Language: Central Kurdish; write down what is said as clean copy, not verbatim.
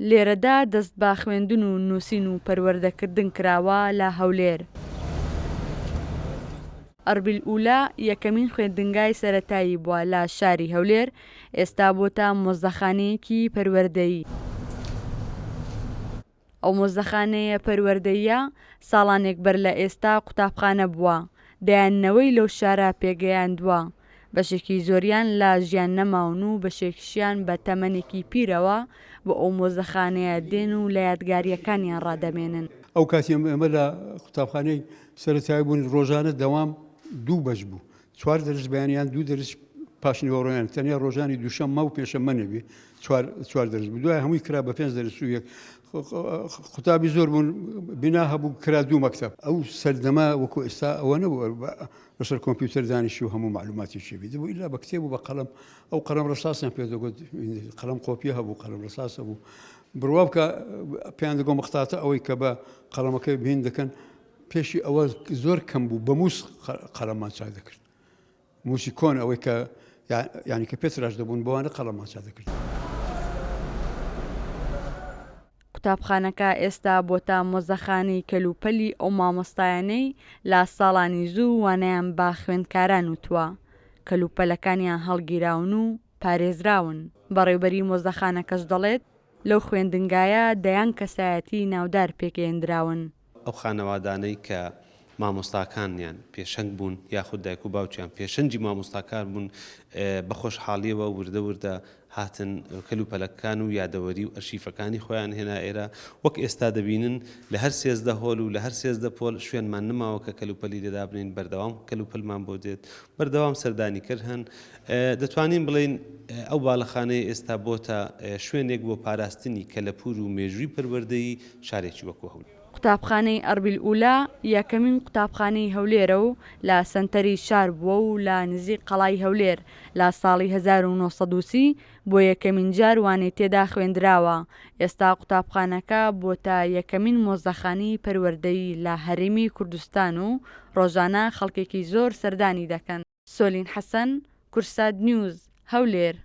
لێرەدا دەست بە خوێندن و نووسین و پەروەردەکردن کراوە لە هەولێر. ئەربیل ئوولا یەکەمین خوێندنگای سەرەتایی بووە لە شاری هەولێر، ئێستا بۆتە مۆزەخانەیەکی پەروەردەیی. ئەو مۆزەخانەیە پەروەردەییە ساڵانێک بەر لە ئێستا قوتابخانە بووە. دایانەوەی لەو شارە پێگەیاندووە. بەشێکی زۆریان لە ژیان نەماون و بەشێکیشیان بە تەمەنێکی پیرەوە بۆ ئەو مۆزەخانەیە دێن و لە یادگاریەکانیان ڕادەمێنن. ئەو کاتی ئەمە لە قوتابخانەی سەرەتایی بوون ڕۆژانە دەوام 2 بەش بوو، 4 دەرس بەیانیان 2 دەرس پاشنیوەڕۆیان تەنیا ڕۆژانی دووشەممە و پێشەممە نەبێ 4 دەرس بوو، دوای هەمووی کرا بە 5 دەرس و یەک. قوتابی زۆر بوون، بنا هەبوو کرا 2 مەکتەب. ئەو سەردەما وەکو ئێستا ئەوە نەبوو بەسەر کۆمپیوتەر دانیشی و هەموو معلوماتی شێبی دەبوو ئیلا بە کتێب و بە قەڵەم. ئەو قەڵەم ڕەساسیان پێ دەگوت، قەڵەم قۆپیە هەبوو، قەڵەم ڕەساس هەبوو. بڕوا بکە پێیان دەگۆ مەختاتە ئەوەی کە بە قەڵەمەکەی بین دەکەن. پێشی ئەوە زۆر کەم بوو، بە مووس قەڵەممان چاک دەکرد، مووسی کۆن ئەوەی کە یعنی کە پێتراش دەبوون بەوانە قەڵەممان چاک دەکرد. قوتابخانەکە ئێستا بۆتە مۆزەخانەی کەلوپەلی ئەو مامۆستایانەی لە ساڵانی زوو وانەیان بە خوێندکاران وتووە، کەلوپەلەکانیان هەڵگیراون و پارێزراون. بەڕێوەبەری مۆزەخانەکەش دەڵێت لەو خوێندنگایە دەیان کەسایەتی ناودار پێگەێنراون. ئەو خانەوادانەی کە مامۆستاکانیان پێشەنگ بوون یاخود دایک و باوکیان پێشەنگی مامۆستاکار بوون، بە خۆشحاڵیەوە وردە وردە هاتن کەلوپەلەکان و یادەوەری و ئەرشیفەکانی خۆیان هێنا ئێرە. وەک ئێستا دەبینن لە هەر 13 هۆل و لە هەر 13 پۆل شوێنمان نماوە کە کەلوپەلی لێدا بنین، بەردەوام کەلوپەلمان بۆ دێت، بەردەوام سەردانی کرد هەن. دەتوانین بڵین ئەو باڵەخانەیە ئێستا بۆتە شوێنێک بۆ پاراستنی کەلەپور و مێژووی پەروەردەیی شارێکی وەکو هەولێر. قوتابخانەی ئەربیل ئوولا یەکەمین قوتابخانەی هەولێرە و لە سەنتەری شار بووە و لە نزیک قەڵای هەولێر لە ساڵی 1930 بۆ یەکەمین جار وانەی تێدا خوێندراوە. ئێستا قوتابخانەکە بۆتە یەکەمین مۆزەخانەی پەروەردەیی لە هەرێمی کوردستان و ڕۆژانە خەڵکێکی زۆر سەردانی دەکەن. سۆلین حەسەن، کورسات نیوز، هەولێر.